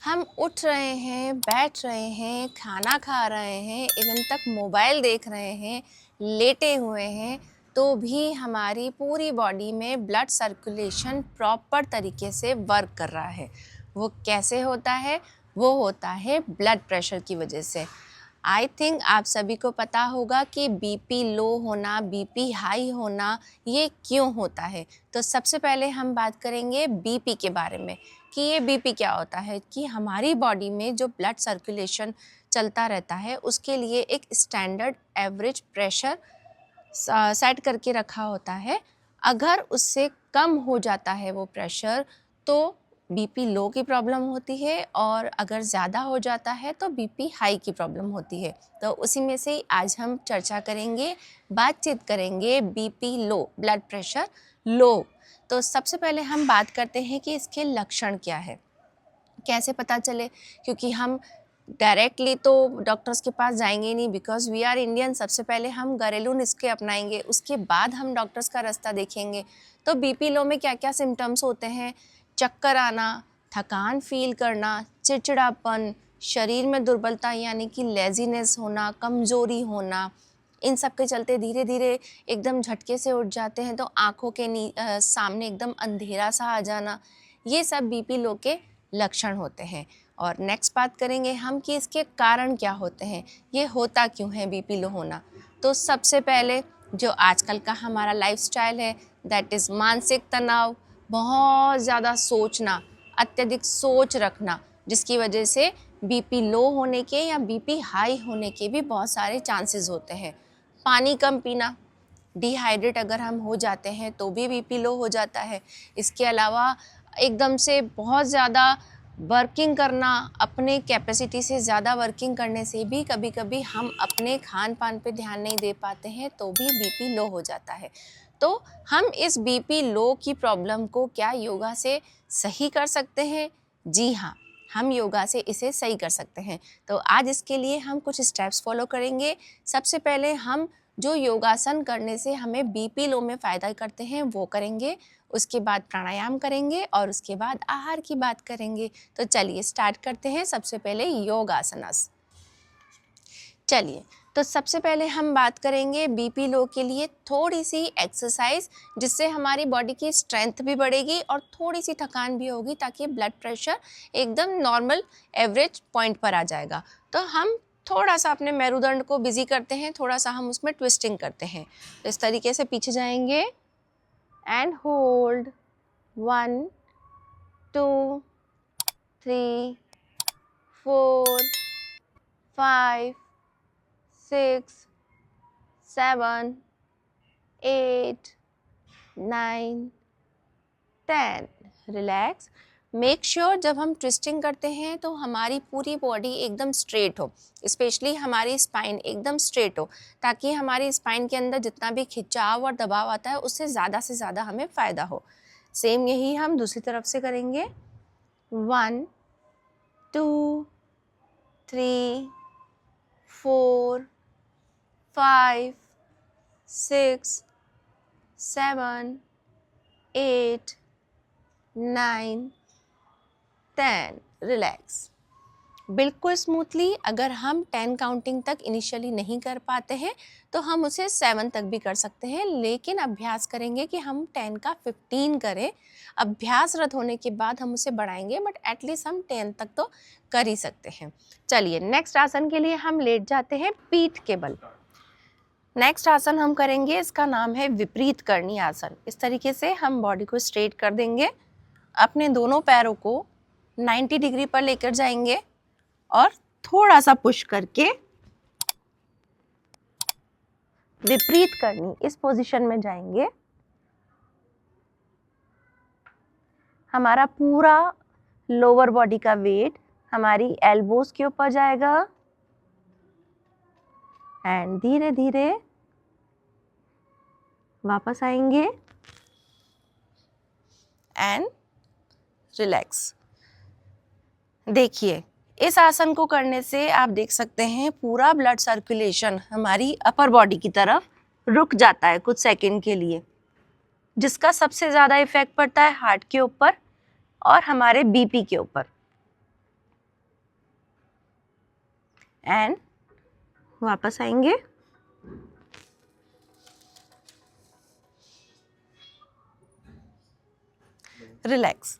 हम उठ रहे हैं, बैठ रहे हैं, खाना खा रहे हैं, इवन तक मोबाइल देख रहे हैं, लेटे हुए हैं, तो भी हमारी पूरी बॉडी में ब्लड सर्कुलेशन प्रॉपर तरीके से वर्क कर रहा है। वो कैसे होता है? वो होता है ब्लड प्रेशर की वजह से। आई थिंक आप सभी को पता होगा कि बीपी लो होना, बीपी हाई होना, ये क्यों होता है। तो सबसे पहले हम बात करेंगे बीपी के बारे में कि ये बीपी क्या होता है। कि हमारी बॉडी में जो ब्लड सर्कुलेशन चलता रहता है उसके लिए एक स्टैंडर्ड एवरेज प्रेशर सेट करके रखा होता है। अगर उससे कम हो जाता है वो प्रेशर तो बीपी लो की प्रॉब्लम होती है, और अगर ज़्यादा हो जाता है तो बीपी हाई की प्रॉब्लम होती है। तो उसी में से आज हम चर्चा करेंगे, बातचीत करेंगे BP low, blood pressure low. तो सबसे पहले हम बात करते हैं कि इसके लक्षण क्या है, कैसे पता चले। क्योंकि हम डायरेक्टली तो डॉक्टर्स के पास जाएंगे नहीं, बिकॉज वी आर इंडियन। सबसे पहले हम घरेलू नुस्खे अपनाएंगे, उसके बाद हम डॉक्टर्स का रास्ता देखेंगे। तो बीपी लो में क्या क्या सिम्टम्स होते हैं? चक्कर आना, थकान फील करना, चिड़चिड़ापन, शरीर में दुर्बलता यानी कि लेजीनेस होना, कमज़ोरी होना। इन सब के चलते धीरे धीरे एकदम झटके से उठ जाते हैं, तो आँखों के सामने एकदम अंधेरा सा आ जाना, ये सब बीपी लो के लक्षण होते हैं। और नेक्स्ट बात करेंगे हम कि इसके कारण क्या होते हैं, ये होता क्यों है बीपी लो होना। तो सबसे पहले जो आजकल का हमारा लाइफस्टाइल है, दैट इज़ मानसिक तनाव, बहुत ज़्यादा सोचना, अत्यधिक सोच रखना, जिसकी वजह से बीपी लो होने के या बीपी हाई होने के भी बहुत सारे चांसेस होते हैं। पानी कम पीना, डिहाइड्रेट अगर हम हो जाते हैं तो भी बीपी लो हो जाता है। इसके अलावा एकदम से बहुत ज़्यादा वर्किंग करना, अपने कैपेसिटी से ज़्यादा वर्किंग करने से भी कभी कभी हम अपने खान पान पे ध्यान नहीं दे पाते हैं, तो भी बीपी लो हो जाता है। तो हम इस बीपी लो की प्रॉब्लम को क्या योगा से सही कर सकते हैं? जी हाँ, हम योगा से इसे सही कर सकते हैं। तो आज इसके लिए हम कुछ स्टेप्स फॉलो करेंगे। सबसे पहले हम जो योगासन करने से हमें बीपी लो में फ़ायदा करते हैं वो करेंगे, उसके बाद प्राणायाम करेंगे, और उसके बाद आहार की बात करेंगे। तो चलिए स्टार्ट करते हैं। सबसे पहले योगासनास। चलिए, तो सबसे पहले हम बात करेंगे बीपी लो के लिए थोड़ी सी एक्सरसाइज, जिससे हमारी बॉडी की स्ट्रेंथ भी बढ़ेगी और थोड़ी सी थकान भी होगी, ताकि ब्लड प्रेशर एकदम नॉर्मल एवरेज पॉइंट पर आ जाएगा। तो हम थोड़ा सा अपने मेरुदंड को बिजी करते हैं, थोड़ा सा हम उसमें ट्विस्टिंग करते हैं। तो इस तरीके से पीछे जाएंगे and hold 1 2 3 4 5 6 7 8 9 10। Relax. Make sure जब हम ट्विस्टिंग करते हैं तो हमारी पूरी बॉडी एकदम स्ट्रेट हो, स्पेशली हमारी स्पाइन एकदम स्ट्रेट हो, ताकि हमारी स्पाइन के अंदर जितना भी खिंचाव और दबाव आता है उससे ज़्यादा से ज़्यादा हमें फ़ायदा हो। सेम यही हम दूसरी तरफ से करेंगे। 1 2 3 4 5 6 7 8 9 10। रिलैक्स। बिल्कुल स्मूथली। अगर हम 10 काउंटिंग तक इनिशियली नहीं कर पाते हैं तो हम उसे 7 तक भी कर सकते हैं, लेकिन अभ्यास करेंगे कि हम 10 का 15 करें। अभ्यासरत होने के बाद हम उसे बढ़ाएंगे, बट एटलीस्ट हम 10 तक तो कर ही सकते हैं। चलिए, नेक्स्ट आसन के लिए हम लेट जाते हैं पीठ के बल। नेक्स्ट आसन हम करेंगे, इसका नाम है विपरीत करणी आसन। इस तरीके से हम बॉडी को स्ट्रेट कर देंगे, अपने दोनों पैरों को 90 डिग्री पर लेकर जाएंगे और थोड़ा सा पुश करके विपरीत करनी इस पोजीशन में जाएंगे। हमारा पूरा लोअर बॉडी का वेट हमारी एल्बोज के ऊपर जाएगा एंड धीरे धीरे वापस आएंगे एंड रिलैक्स। देखिए, इस आसन को करने से आप देख सकते हैं पूरा ब्लड सर्कुलेशन हमारी अपर बॉडी की तरफ रुक जाता है कुछ सेकंड के लिए, जिसका सबसे ज़्यादा इफेक्ट पड़ता है हार्ट के ऊपर और हमारे बीपी के ऊपर। एंड वापस आएंगे। रिलैक्स।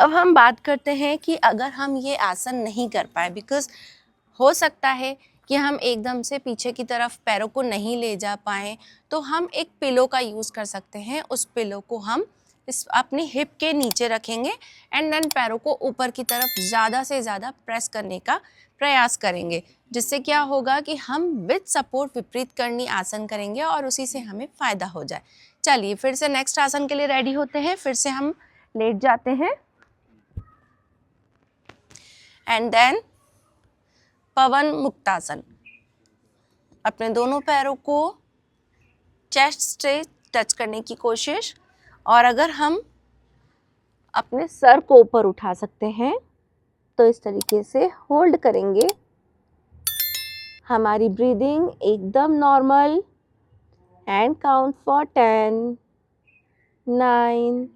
अब हम बात करते हैं कि अगर हम ये आसन नहीं कर पाए, बिकॉज हो सकता है कि हम एकदम से पीछे की तरफ पैरों को नहीं ले जा पाएँ, तो हम एक पिलो का यूज़ कर सकते हैं। उस पिलो को हम इस अपनी हिप के नीचे रखेंगे एंड देन पैरों को ऊपर की तरफ ज़्यादा से ज़्यादा प्रेस करने का प्रयास करेंगे, जिससे क्या होगा कि हम विद सपोर्ट विपरीत करनी आसन करेंगे और उसी से हमें फ़ायदा हो जाए। चलिए फिर से नेक्स्ट आसन के लिए रेडी होते हैं। फिर से हम लेट जाते हैं एंड देन पवन मुक्तासन। अपने दोनों पैरों को चेस्ट से टच करने की कोशिश, और अगर हम अपने सर को ऊपर उठा सकते हैं तो इस तरीके से होल्ड करेंगे। हमारी ब्रीदिंग एकदम normal and count for 10, 9,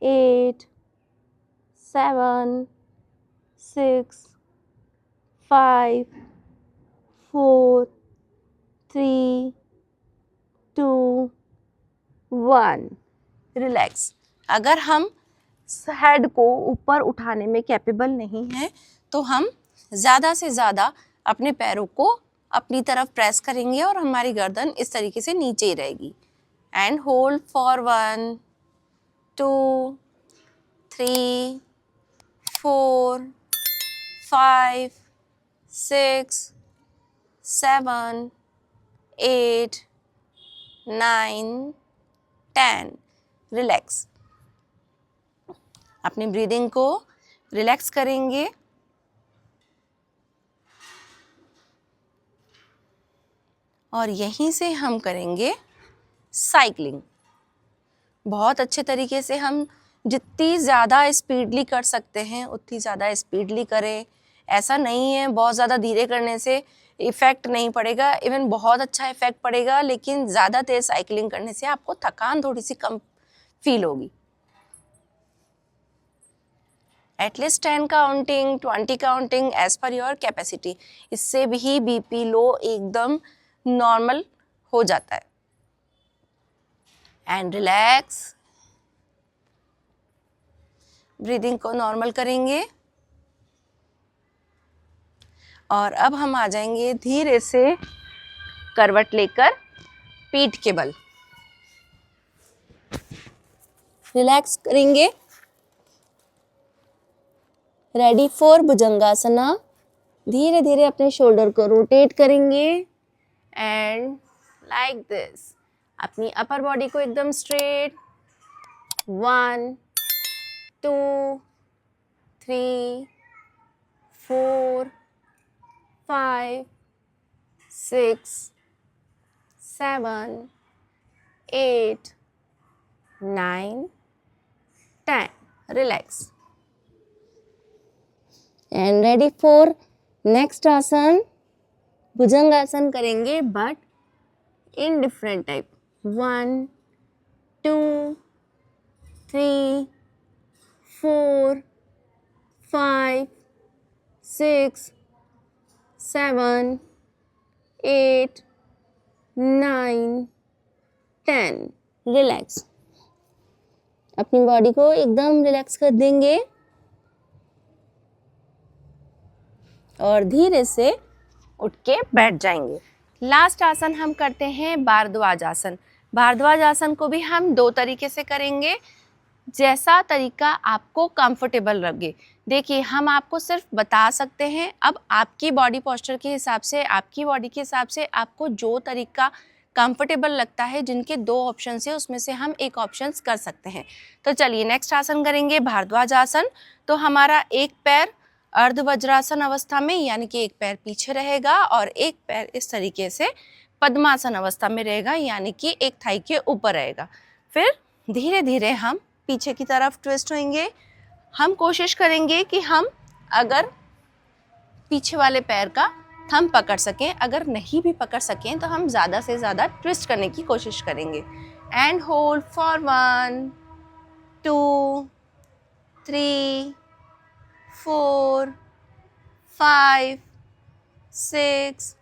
8, 7, 6, 5, 4, 3, 2, 1। Relax. अगर हम हेड को ऊपर उठाने में कैपेबल नहीं हैं तो हम ज़्यादा से ज़्यादा अपने पैरों को अपनी तरफ प्रेस करेंगे और हमारी गर्दन इस तरीके से नीचे ही रहेगी। And hold for 1, 2, 3, 4, 5, 6, 7, 8, 9, 10। रिलैक्स। अपनी ब्रीदिंग को रिलैक्स करेंगे और यहीं से हम करेंगे साइकिलिंग। बहुत अच्छे तरीके से हम जितनी ज़्यादा स्पीडली कर सकते हैं उतनी ज़्यादा स्पीडली करें। ऐसा नहीं है बहुत ज़्यादा धीरे करने से इफ़ेक्ट नहीं पड़ेगा, इवन बहुत अच्छा इफ़ेक्ट पड़ेगा, लेकिन ज़्यादा तेज़ साइकिलिंग करने से आपको थकान थोड़ी सी कम फील होगी। At least 10 counting, 20 counting as per your capacity. इससे भी बीपी लो एकदम नॉर्मल हो जाता है। And relax. ब्रीदिंग को नॉर्मल करेंगे और अब हम आ जाएंगे धीरे से करवट लेकर पीठ के बल। रिलैक्स करेंगे। Ready for Bhujangasana. धीरे धीरे अपने शोल्डर को रोटेट करेंगे एंड लाइक दिस। अपनी अपर बॉडी को एकदम straight. 1, 2, 3, 4, 5, 6, 7, 8, 9, 10। Relax and ready for next आसन। भुजंगासन करेंगे but in different type. 1, 2, 3, 4, 5, 6, 7, 8, 9, 10। Relax. अपनी बॉडी को एकदम रिलैक्स कर देंगे और धीरे से उठ के बैठ जाएंगे। लास्ट आसन हम करते हैं भारद्वाज आसन। भारद्वाज आसन को भी हम 2 तरीके से करेंगे, जैसा तरीका आपको कंफर्टेबल लगे। देखिए हम आपको सिर्फ बता सकते हैं, अब आपकी बॉडी पोस्चर के हिसाब से, आपकी बॉडी के हिसाब से आपको जो तरीका कंफर्टेबल लगता है, जिनके 2 ऑप्शन है उसमें से हम एक ऑप्शन कर सकते हैं। तो चलिए नेक्स्ट आसन करेंगे भारद्वाज आसन। तो हमारा एक पैर अर्ध वज्रासन अवस्था में, यानी कि एक पैर पीछे रहेगा और एक पैर इस तरीके से पद्मासन अवस्था में रहेगा, यानी कि एक थाई के ऊपर रहेगा। फिर धीरे धीरे हम पीछे की तरफ ट्विस्ट होंगे। हम कोशिश करेंगे कि हम अगर पीछे वाले पैर का थंब पकड़ सकें, अगर नहीं भी पकड़ सकें तो हम ज़्यादा से ज़्यादा ट्विस्ट करने की कोशिश करेंगे। And hold for 1, 2, 3, 4, 5, 6,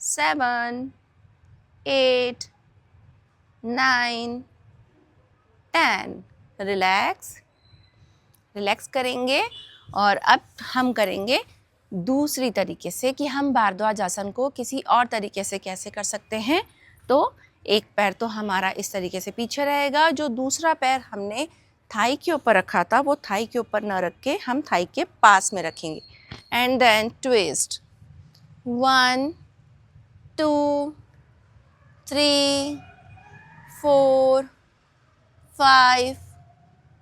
7, 8, 9, 10। Relax relax करेंगे। और अब हम करेंगे दूसरी तरीके से कि हम भारद्वाज आसन को किसी और तरीके से कैसे कर सकते हैं। तो एक पैर तो हमारा इस तरीके से पीछे रहेगा, जो दूसरा पैर हमने थाई के ऊपर रखा था वो थाई के ऊपर न रख के हम थाई के पास में रखेंगे। And then twist 1, 2, 3, 4, 5,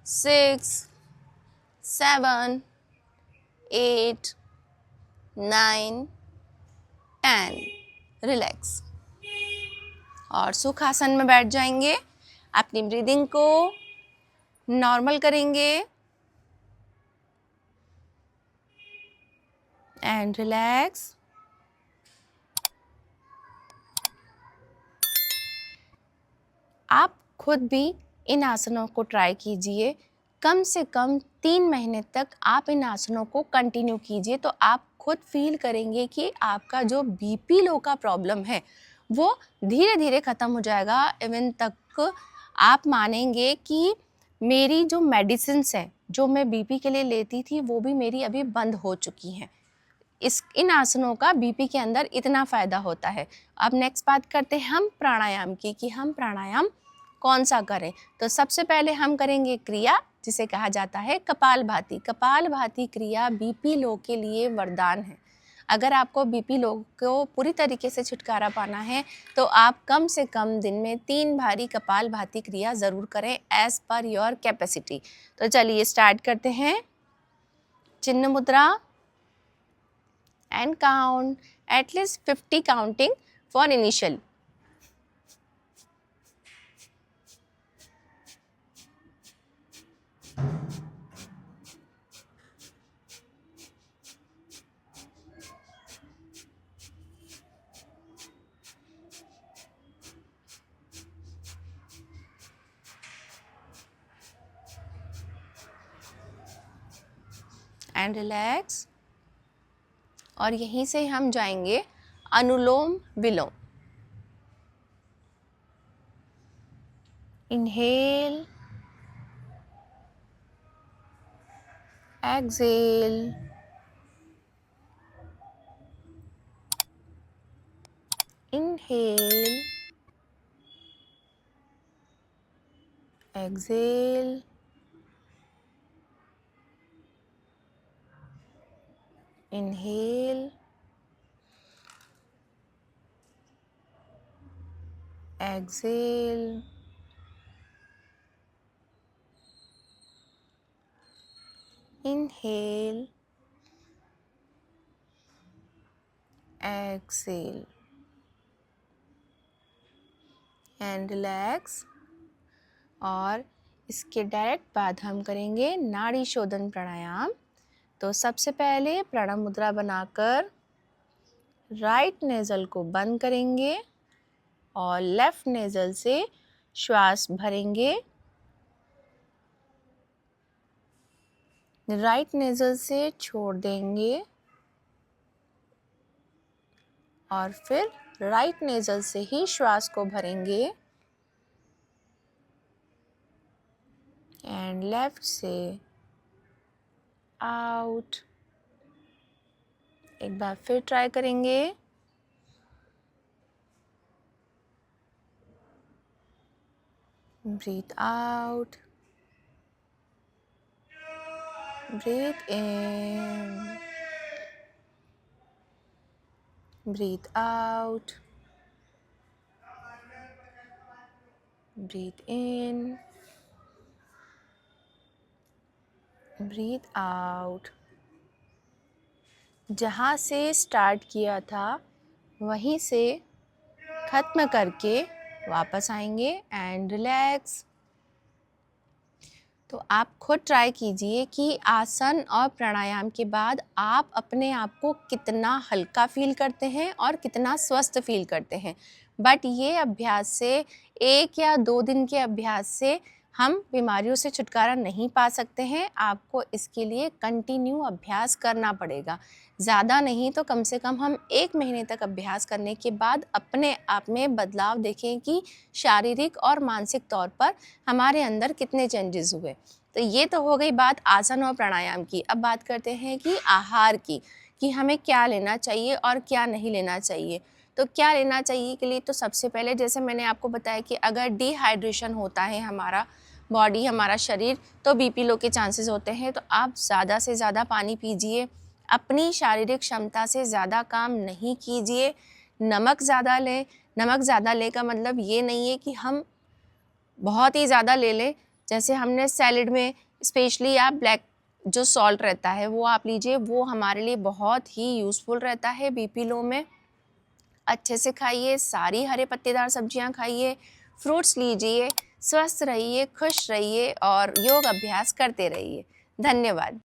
6, 7, 8, 9, 10। रिलैक्स और सुखासन में बैठ जाएंगे। अपनी ब्रीदिंग को नॉर्मल करेंगे एंड रिलैक्स। आप खुद भी इन आसनों को ट्राई कीजिए। कम से कम 3 महीने तक आप इन आसनों को कंटिन्यू कीजिए, तो आप खुद फील करेंगे कि आपका जो बीपी लो का प्रॉब्लम है वो धीरे धीरे ख़त्म हो जाएगा। इवन तक आप मानेंगे कि मेरी जो मेडिसिन्स हैं जो मैं बीपी के लिए लेती थी वो भी मेरी अभी बंद हो चुकी हैं। इन आसनों का बीपी के अंदर इतना फ़ायदा होता है। अब नेक्स्ट बात करते हैं हम प्राणायाम की, कि हम प्राणायाम कौन सा करें। तो सबसे पहले हम करेंगे क्रिया जिसे कहा जाता है कपालभाति। कपालभाति क्रिया बीपी लो के लिए वरदान है। अगर आपको बीपी लो को पूरी तरीके से छुटकारा पाना है तो आप कम से कम दिन में 3 बारी कपालभाति क्रिया ज़रूर करें एज़ पर योर कैपेसिटी। तो चलिए स्टार्ट करते हैं। चिन्ह मुद्रा and count at least 50 counting for initial. And relax. और यहीं से हम जाएंगे Anulom Vilom. Inhale, exhale, inhale, exhale, inhale, exhale, inhale, exhale and relax। और इसके डायरेक्ट बाद हम करेंगे नाड़ी शोधन प्राणायाम। तो सबसे पहले प्रणव मुद्रा बनाकर राइट नेज़ल को बंद करेंगे और लेफ्ट नेज़ल से श्वास भरेंगे। राइट नेज़ल से छोड़ देंगे और फिर राइट नेज़ल से ही श्वास को भरेंगे एंड लेफ्ट से आउट। एक बार फिर ट्राई करेंगे। ब्रीथ आउट, ब्रीथ इन, ब्रीथ आउट, ब्रीथ इन, ब्रीथ आउट। जहाँ से स्टार्ट किया था वहीं से ख़त्म करके वापस आएंगे एंड रिलैक्स। तो आप खुद ट्राई कीजिए कि आसन और प्राणायाम के बाद आप अपने आप को कितना हल्का फील करते हैं और कितना स्वस्थ फील करते हैं। बट ये अभ्यास से 1 या 2 दिन के अभ्यास से हम बीमारियों से छुटकारा नहीं पा सकते हैं, आपको इसके लिए कंटिन्यू अभ्यास करना पड़ेगा। ज़्यादा नहीं तो कम से कम हम 1 महीने तक अभ्यास करने के बाद अपने आप में बदलाव देखें कि शारीरिक और मानसिक तौर पर हमारे अंदर कितने चेंजेस हुए। तो ये तो हो गई बात आसन और प्राणायाम की। अब बात करते हैं कि आहार की, कि हमें क्या लेना चाहिए और क्या नहीं लेना चाहिए। तो क्या लेना चाहिए के लिए तो सबसे पहले जैसे मैंने आपको बताया कि अगर डिहाइड्रेशन होता है हमारा शरीर, तो बीपी लो के चांसेस होते हैं। तो आप ज़्यादा से ज़्यादा पानी पीजिए, अपनी शारीरिक क्षमता से ज़्यादा काम नहीं कीजिए। नमक ज़्यादा लें। नमक ज़्यादा लें का मतलब ये नहीं है कि हम बहुत ही ज़्यादा ले लें। जैसे हमने सैलेड में स्पेशली आप ब्लैक जो सॉल्ट रहता है वो आप लीजिए, वो हमारे लिए बहुत ही यूज़फुल रहता है बीपी लो में। अच्छे से खाइए, सारी हरे पत्तेदार सब्जियां खाइए, फ्रूट्स लीजिए, स्वस्थ रहिए, खुश रहिए और योग अभ्यास करते रहिए। धन्यवाद।